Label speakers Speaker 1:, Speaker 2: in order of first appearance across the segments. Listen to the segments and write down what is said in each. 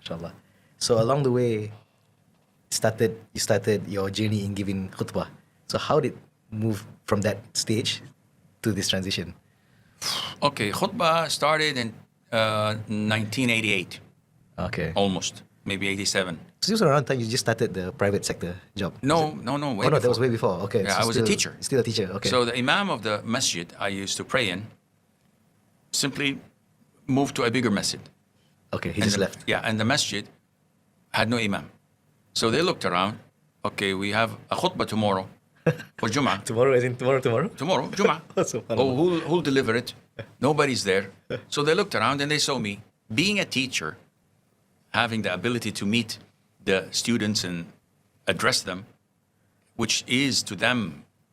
Speaker 1: Inshallah. So along the way, you started your journey in giving khutbah. So how did move from that stage to this transition?
Speaker 2: Okay, khutbah started in 1988,
Speaker 1: Okay.
Speaker 2: almost, maybe 87.
Speaker 1: So this was around the time you just started the private sector job?
Speaker 2: No,
Speaker 1: Is it?
Speaker 2: no, way
Speaker 1: Oh no, that was
Speaker 2: before.
Speaker 1: way before. Okay.
Speaker 2: Yeah,
Speaker 1: so
Speaker 2: I was a
Speaker 1: still-
Speaker 2: teacher.
Speaker 1: Still a teacher. Okay.
Speaker 2: So the imam of the masjid I used to pray in simply moved to a bigger masjid.
Speaker 1: okay, he
Speaker 2: And
Speaker 1: just
Speaker 2: the-
Speaker 1: left.
Speaker 2: Yeah, and the masjid had no imam. So they looked around. Okay, we have a khutbah tomorrow for Jum'ah.
Speaker 1: Tomorrow, as in tomorrow.
Speaker 2: Tomorrow, Jum'ah.
Speaker 1: Subhanallah.
Speaker 2: Oh, who'll deliver it? Nobody's there. So they looked around and they saw me. Being a teacher, having the ability to meet the students and address them, which is to them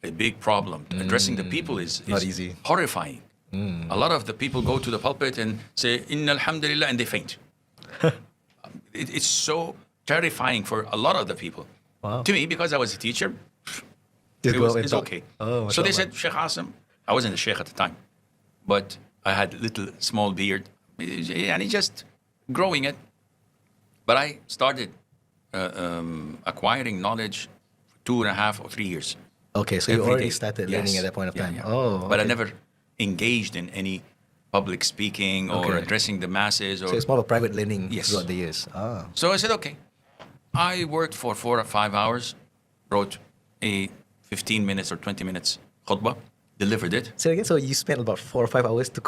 Speaker 2: a big problem. Addressing the people is
Speaker 1: Not easy.
Speaker 2: horrifying. A lot of the people go to the pulpit and say, Inna alhamdulillah, and they faint. It's so terrifying for a lot of the people.
Speaker 1: Wow.
Speaker 2: To me, because I was a teacher,
Speaker 1: Just
Speaker 2: it
Speaker 1: go
Speaker 2: was,
Speaker 1: up and
Speaker 2: it's
Speaker 1: talk.
Speaker 2: okay.
Speaker 1: Oh,
Speaker 2: So they
Speaker 1: mashallah.
Speaker 2: said, Sheikh Asim, I wasn't a sheikh at the time, but I had little small beard, and he just growing it. But I started acquiring knowledge for 2.5 or 3 years.
Speaker 1: Okay, so you
Speaker 2: Every
Speaker 1: already
Speaker 2: day.
Speaker 1: started
Speaker 2: Yes.
Speaker 1: learning at that point of
Speaker 2: Yeah,
Speaker 1: time.
Speaker 2: yeah.
Speaker 1: Oh,
Speaker 2: But I
Speaker 1: okay.
Speaker 2: never engaged in any public speaking or
Speaker 1: Okay.
Speaker 2: addressing the masses. Or
Speaker 1: So it's more of a private learning
Speaker 2: Yes.
Speaker 1: throughout the years. Ah.
Speaker 2: So I said, okay. I worked for 4 or 5 hours, wrote a 15 minutes or 20 minutes khutbah, delivered it.
Speaker 1: So again, so you spent about 4 or 5 hours to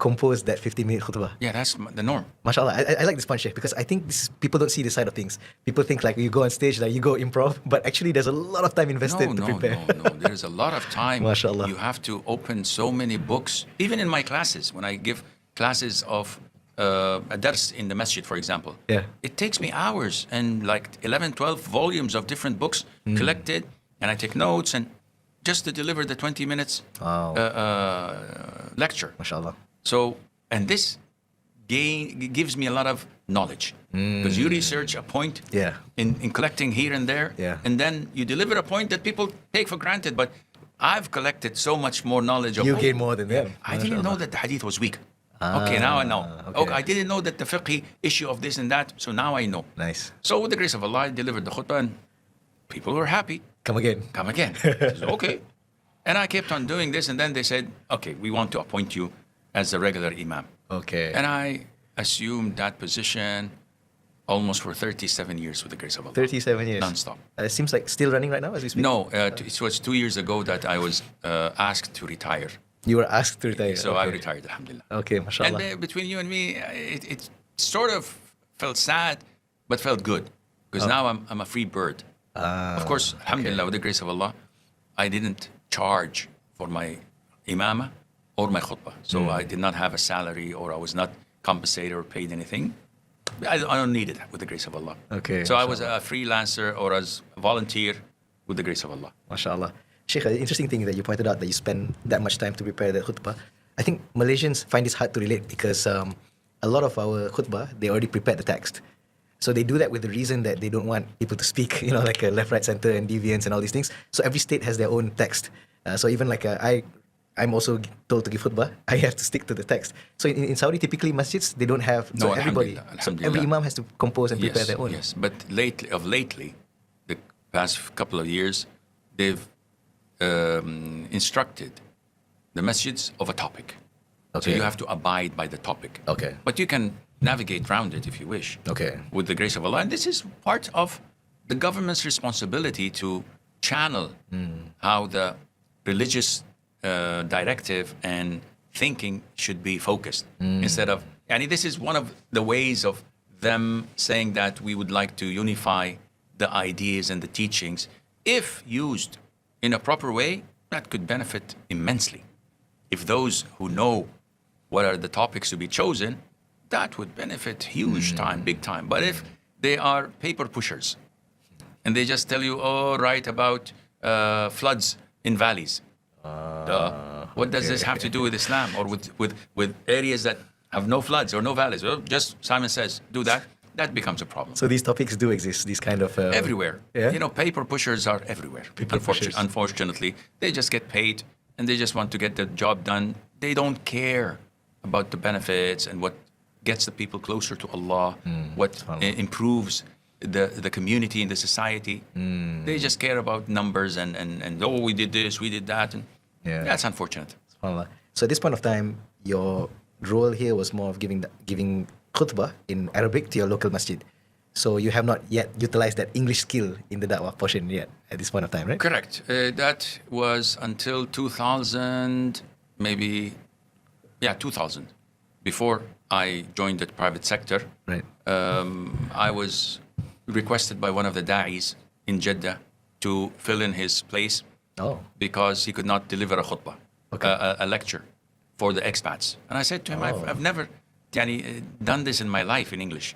Speaker 1: compose that 15-minute khutbah.
Speaker 2: Yeah, that's the norm.
Speaker 1: MashaAllah, I like this point, Sheikh, because I think people don't see this side of things. People think like you go on stage, like you go improv, but actually there's a lot of time invested to prepare.
Speaker 2: No. There's a lot of time.
Speaker 1: MashaAllah.
Speaker 2: You have to open so many books. Even in my classes, when I give classes of a dars in the masjid, for example,
Speaker 1: Yeah.
Speaker 2: it takes me hours and like 11, 12 volumes of different books collected, and I take notes and just to deliver the 20 minutes
Speaker 1: Wow.
Speaker 2: lecture.
Speaker 1: MashaAllah.
Speaker 2: So, and this gives me a lot of knowledge because you research a point
Speaker 1: Yeah.
Speaker 2: in collecting here and there,
Speaker 1: Yeah.
Speaker 2: and then you deliver a point that people take for granted. But I've collected so much more knowledge.
Speaker 1: You gain more than them.
Speaker 2: I didn't know
Speaker 1: MashaAllah.
Speaker 2: that the hadith was weak. Okay, now I know.
Speaker 1: okay.
Speaker 2: Okay, I didn't know that the fiqh issue of this and that, so now I know.
Speaker 1: Nice.
Speaker 2: So with the grace of Allah, I delivered the khutbah, and people were happy.
Speaker 1: Come again.
Speaker 2: Come again. I said, okay. And I kept on doing this, and then they said, okay, we want to appoint you as a regular imam.
Speaker 1: Okay.
Speaker 2: And I assumed that position almost for 37 years with the grace of Allah.
Speaker 1: 37 years.
Speaker 2: Non-stop.
Speaker 1: It seems like still running right now as we speak.
Speaker 2: No, it was 2 years ago that I was asked to retire.
Speaker 1: You were asked to retire.
Speaker 2: So
Speaker 1: okay.
Speaker 2: I retired, alhamdulillah.
Speaker 1: Okay, mashallah.
Speaker 2: And between you and me, it sort of felt sad, but felt good. Because now I'm a free bird. Of course, alhamdulillah, with the grace of Allah, I didn't charge for my imama or my khutbah. So I did not have a salary, or I was not compensated or paid anything. I don't need it with the grace of Allah.
Speaker 1: Okay,
Speaker 2: So I was a freelancer or as a volunteer with the grace of Allah.
Speaker 1: MashaAllah. Sheikh, the interesting thing that you pointed out that you spend that much time to prepare the khutbah. I think Malaysians find this hard to relate because a lot of our khutbah, they already prepared the text. So they do that with the reason that they don't want people to speak, like left, right, center, and deviance and all these things. So every state has their own text. So even like I'm also told to give khutbah, I have to stick to the text. So in Saudi, typically masjids, they don't have, so
Speaker 2: No,
Speaker 1: everybody,
Speaker 2: alhamdulillah,
Speaker 1: so every
Speaker 2: alhamdulillah.
Speaker 1: imam has to compose and prepare their own.
Speaker 2: Yes, but lately, the past couple of years, they've instructed the masjids of a topic. So
Speaker 1: Okay.
Speaker 2: you have to abide by the topic.
Speaker 1: Okay.
Speaker 2: But you can navigate around it if you wish.
Speaker 1: Okay.
Speaker 2: With the grace of Allah. And this is part of the government's responsibility to channel how the religious directive and thinking should be focused. Instead of, and this is one of the ways of them saying that we would like to unify the ideas and the teachings. If used in a proper way, that could benefit immensely. If those who know what are the topics to be chosen, that would benefit huge time, big time. But if they are paper pushers and they just tell you, oh, write about floods in valleys. What does this have to do with Islam or with areas that have no floods or no valleys? Well, just Simon says, do that. That becomes a problem.
Speaker 1: So these topics do exist, these kind of...
Speaker 2: Everywhere.
Speaker 1: Yeah?
Speaker 2: Paper pushers are everywhere.
Speaker 1: Paper pushers.
Speaker 2: Unfortunately, they just get paid and they just want to get the job done. They don't care about the benefits and what gets the people closer to Allah, what improves the community and the society. They just care about numbers and oh, we did this, we did that. And that's unfortunate.
Speaker 1: SubhanAllah. So at this point of time, your role here was more of giving khutbah in Arabic to your local masjid. So you have not yet utilized that English skill in the da'wah portion yet at this point of time, right?
Speaker 2: Correct. That was until 2000, maybe, 2000. Before I joined the private sector,
Speaker 1: Right.
Speaker 2: I was requested by one of the da'is in Jeddah to fill in his place
Speaker 1: Oh.
Speaker 2: because he could not deliver a khutbah,
Speaker 1: Okay.
Speaker 2: a lecture for the expats. And I said to him, I've never done this in my life in English.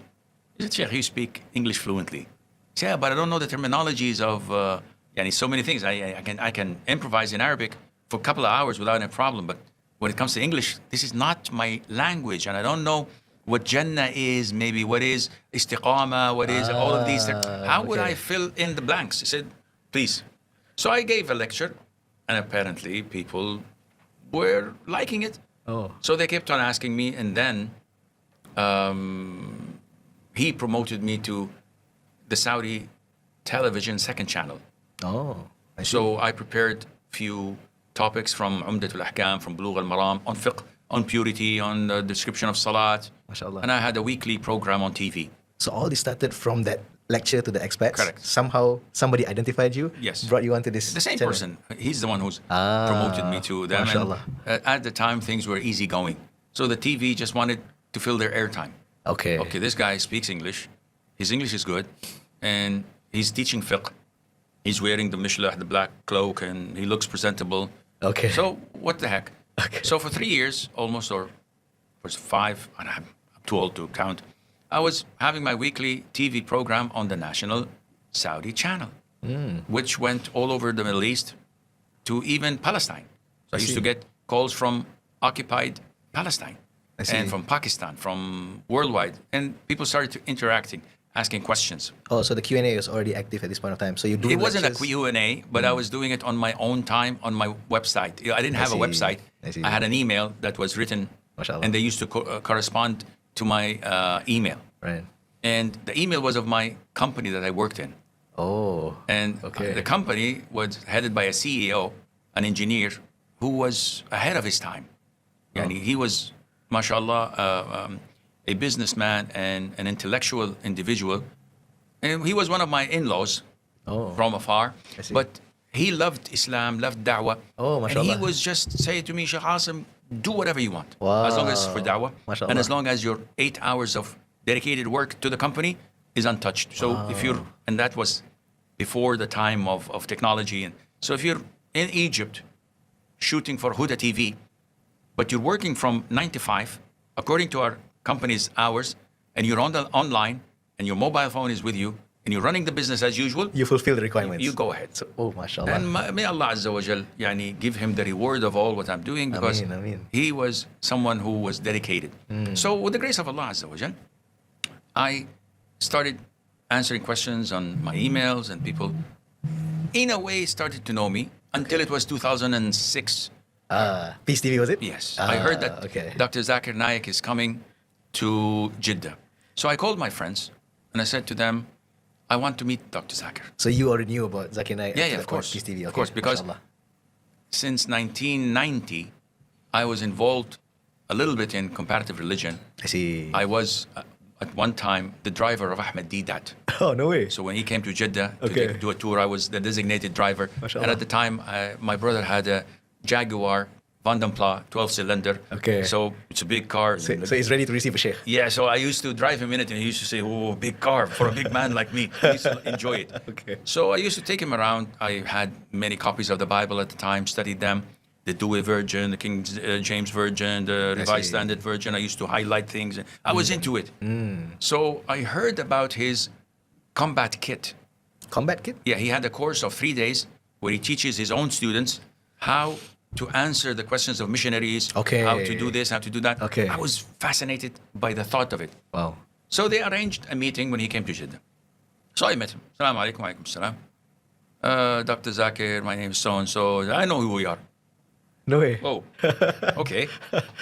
Speaker 2: He said, Sheikh, you speak English fluently. I said, yeah, but I don't know the terminologies of so many things. I can improvise in Arabic for a couple of hours without any problem. But when it comes to English, this is not my language. And I don't know what Jannah is, maybe what is istiqama, what is all of these. How would I fill in the blanks? He said, please. So I gave a lecture, and apparently people were liking it.
Speaker 1: Oh.
Speaker 2: So they kept on asking me, and then he promoted me to the Saudi television second channel.
Speaker 1: Oh. I see.
Speaker 2: So I prepared few topics from Al-Hakeem, from Bulugh al-Maram, on fiqh, on purity, on the description of salat.
Speaker 1: MashaAllah.
Speaker 2: And I had a weekly program on TV.
Speaker 1: So all this started from that lecture to the expats.
Speaker 2: Correct.
Speaker 1: Somehow somebody identified you.
Speaker 2: Yes.
Speaker 1: Brought you onto this.
Speaker 2: The same
Speaker 1: channel.
Speaker 2: person. He's the one who's promoted me to them.
Speaker 1: MashaAllah.
Speaker 2: And, at the time, things were easy going. So the TV just wanted to fill their airtime.
Speaker 1: Okay.
Speaker 2: Okay, this guy speaks English. His English is good. And he's teaching fiqh. He's wearing the mishlah, the black cloak, and he looks presentable.
Speaker 1: Okay.
Speaker 2: So what the heck?
Speaker 1: Okay.
Speaker 2: So for 3 years, almost, or was 5, and I'm too old to count, I was having my weekly TV program on the national Saudi channel, which went all over the Middle East to even Palestine. So I used to get calls from occupied Palestine
Speaker 1: I see.
Speaker 2: and from Pakistan, from worldwide. And people started interacting, asking questions.
Speaker 1: Oh, so the Q&A was already active at this point of time. So you do.
Speaker 2: It wasn't a
Speaker 1: lectures?
Speaker 2: Q&A, but I was doing it on my own time on my website. I didn't have a
Speaker 1: see.
Speaker 2: website.
Speaker 1: I see.
Speaker 2: I had an email that was written,
Speaker 1: MashaAllah.
Speaker 2: and they used to correspond to my email.
Speaker 1: Right.
Speaker 2: And the email was of my company that I worked in.
Speaker 1: Oh.
Speaker 2: And
Speaker 1: Okay.
Speaker 2: the company was headed by a CEO, an engineer, who was ahead of his time. And he was, mashallah, a businessman and an intellectual individual. And he was one of my in-laws from afar.
Speaker 1: I see.
Speaker 2: But he loved Islam, loved da'wah.
Speaker 1: Oh,
Speaker 2: and he
Speaker 1: mashallah.
Speaker 2: was just saying to me, Sheikh Asim, do whatever you want.
Speaker 1: Wow.
Speaker 2: As long as it's for da'wah.
Speaker 1: Mashallah.
Speaker 2: And as long as your 8 hours of dedicated work to the company is untouched. So if you're, and that was before the time of technology. And so if you're in Egypt shooting for Huda TV, but you're working from 9 to 5, according to our company's hours, and you're online, and your mobile phone is with you, and you're running the business as usual,
Speaker 1: You fulfill the requirements.
Speaker 2: you go ahead.
Speaker 1: So, mashallah.
Speaker 2: And may Allah Azza wa Jal give him the reward of all what I'm doing, because
Speaker 1: Ameen.
Speaker 2: he was someone who was dedicated. So with the grace of Allah Azza wa Jal, I started answering questions on my emails, and people in a way started to know me until it was 2006.
Speaker 1: Peace TV, was it?
Speaker 2: Yes. I heard that
Speaker 1: Okay.
Speaker 2: Dr. Zakir Naik is coming to Jeddah. So I called my friends and I said to them, I want to meet Dr. Zakir.
Speaker 1: So you already knew about Zakir Naik?
Speaker 2: Yeah,
Speaker 1: after
Speaker 2: yeah,
Speaker 1: the
Speaker 2: of course.
Speaker 1: Peace TV. Okay.
Speaker 2: Of course, because
Speaker 1: mashallah.
Speaker 2: since 1990, I was involved a little bit in comparative religion.
Speaker 1: I see.
Speaker 2: I was, at one time, the driver of Ahmed Deedat.
Speaker 1: Oh, no way.
Speaker 2: So when he came to Jeddah
Speaker 1: Okay.
Speaker 2: to do a tour, I was the designated driver.
Speaker 1: Mashallah.
Speaker 2: And at the time, my brother had a Jaguar Vandenpla 12-cylinder.
Speaker 1: Okay.
Speaker 2: So it's a big car.
Speaker 1: So he's ready to receive a sheikh.
Speaker 2: Yeah, so I used to drive him in it, and he used to say, "Oh, big car for a big man like me." He used to enjoy it.
Speaker 1: Okay.
Speaker 2: So I used to take him around. I had many copies of the Bible at the time, studied them. The Dawah version, the King James version, the Revised
Speaker 1: see.
Speaker 2: Standard version. I used to highlight things. I was into it. So I heard about his combat kit.
Speaker 1: Combat kit?
Speaker 2: Yeah, he had a course of 3 days where he teaches his own students how to answer the questions of missionaries,
Speaker 1: Okay.
Speaker 2: how to do this, how to do that.
Speaker 1: Okay.
Speaker 2: I was fascinated by the thought of it.
Speaker 1: Wow.
Speaker 2: So they arranged a meeting when he came to Jeddah. So I met him. Assalamu alaikum, wa alaikum salam. Dr. Zakir, my name is so-and-so. I know who we are.
Speaker 1: No way.
Speaker 2: Oh, okay.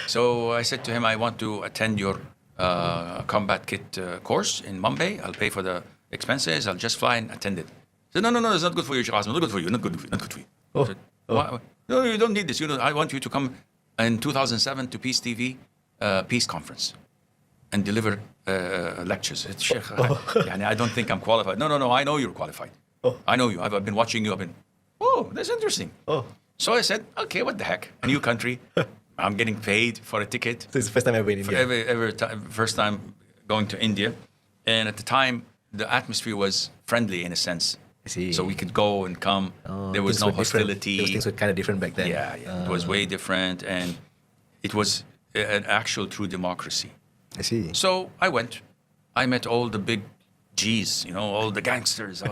Speaker 2: So I said to him, I want to attend your combat kit course in Mumbai. I'll pay for the expenses. I'll just fly and attend it. I said, no, it's not good for you, Sheikh Azam. Not good for you. Not good for you. Not good for you. I said, "Why? No, you don't need this. I want you to come in 2007 to Peace TV Peace Conference and deliver lectures. It's Sheikh, I don't think I'm qualified. No, I know you're qualified. I know you. I've been watching you. That's interesting. So I said, okay, what the heck? A new country. I'm getting paid for a ticket.
Speaker 1: So it's the first time ever in India.
Speaker 2: First time going to India. And at the time, the atmosphere was friendly in a sense.
Speaker 1: I see.
Speaker 2: So we could go and come. There was no hostility.
Speaker 1: Those things were kind of different back then.
Speaker 2: Yeah. It was way different. And it was an actual true democracy.
Speaker 1: I see.
Speaker 2: So I went. I met all the big G's, all the gangsters.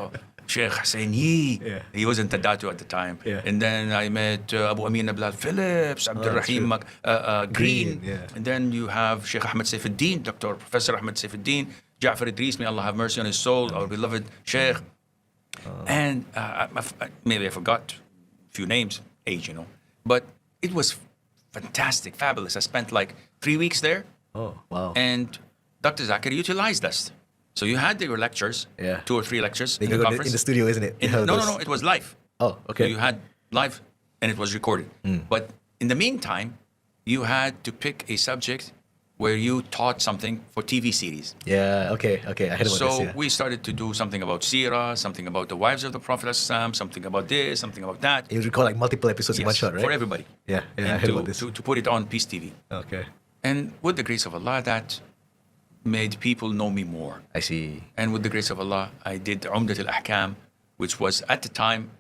Speaker 2: Sheikh Hussein Yee.
Speaker 1: Yeah.
Speaker 2: He was in Tadatu at the time.
Speaker 1: Yeah.
Speaker 2: And then I met Abu Amin Ablal Phillips, Abdul Rahim Green.
Speaker 1: Yeah.
Speaker 2: And then you have Sheikh Ahmed Saifuddin, Dr. Professor Ahmed Saifuddin, Ja'far Idris, may Allah have mercy on his soul, our beloved Sheikh. And maybe I forgot a few names, age, But it was fantastic, fabulous. I spent like 3 weeks there.
Speaker 1: Oh, wow.
Speaker 2: And Dr. Zakir utilized us. So you had your lectures, 2 or 3 lectures in the conference.
Speaker 1: In the studio, isn't it?
Speaker 2: No, it was live.
Speaker 1: Oh, okay.
Speaker 2: So you had live and it was recorded. But in the meantime, you had to pick a subject where you taught something for TV series.
Speaker 1: Yeah, okay. I heard about this.
Speaker 2: So we started to do something about Sirah, something about the wives of the Prophet, something about this, something about that.
Speaker 1: You recall like multiple episodes in one shot, right?
Speaker 2: For everybody.
Speaker 1: Yeah, I
Speaker 2: And
Speaker 1: heard about this.
Speaker 2: to put it on Peace TV.
Speaker 1: Okay.
Speaker 2: And with the grace of Allah, that made people know me more.
Speaker 1: I see.
Speaker 2: And with the grace of Allah, I did Umdat Al-Hakeem, which was at the time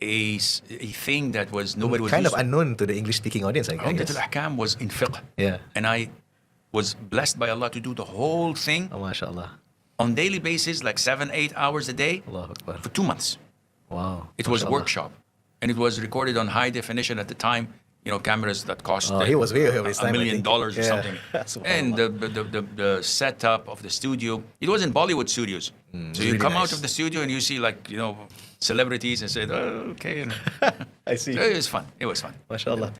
Speaker 2: a thing that was nobody was
Speaker 1: kind of
Speaker 2: used to.
Speaker 1: unknown to the English-speaking audience, I
Speaker 2: Umdat
Speaker 1: guess.
Speaker 2: Al-Hakeem was in fiqh.
Speaker 1: Yeah.
Speaker 2: And I was blessed by Allah to do the whole thing
Speaker 1: Oh, mashallah.
Speaker 2: on daily basis, like 7-8 hours a day
Speaker 1: Allahu Akbar.
Speaker 2: for 2 months.
Speaker 1: Wow.
Speaker 2: It was a
Speaker 1: Mashallah.
Speaker 2: workshop. And it was recorded on high definition at the time. Cameras that cost
Speaker 1: He was way ahead of his time,
Speaker 2: $1
Speaker 1: I
Speaker 2: million
Speaker 1: think.
Speaker 2: or
Speaker 1: Yeah.
Speaker 2: something. And the setup of the studio, it was in Bollywood studios. So you
Speaker 1: really
Speaker 2: come out
Speaker 1: nice.
Speaker 2: of the studio and you see celebrities and say, okay. And
Speaker 1: I see.
Speaker 2: it was fun. It was fun.
Speaker 1: Mashallah.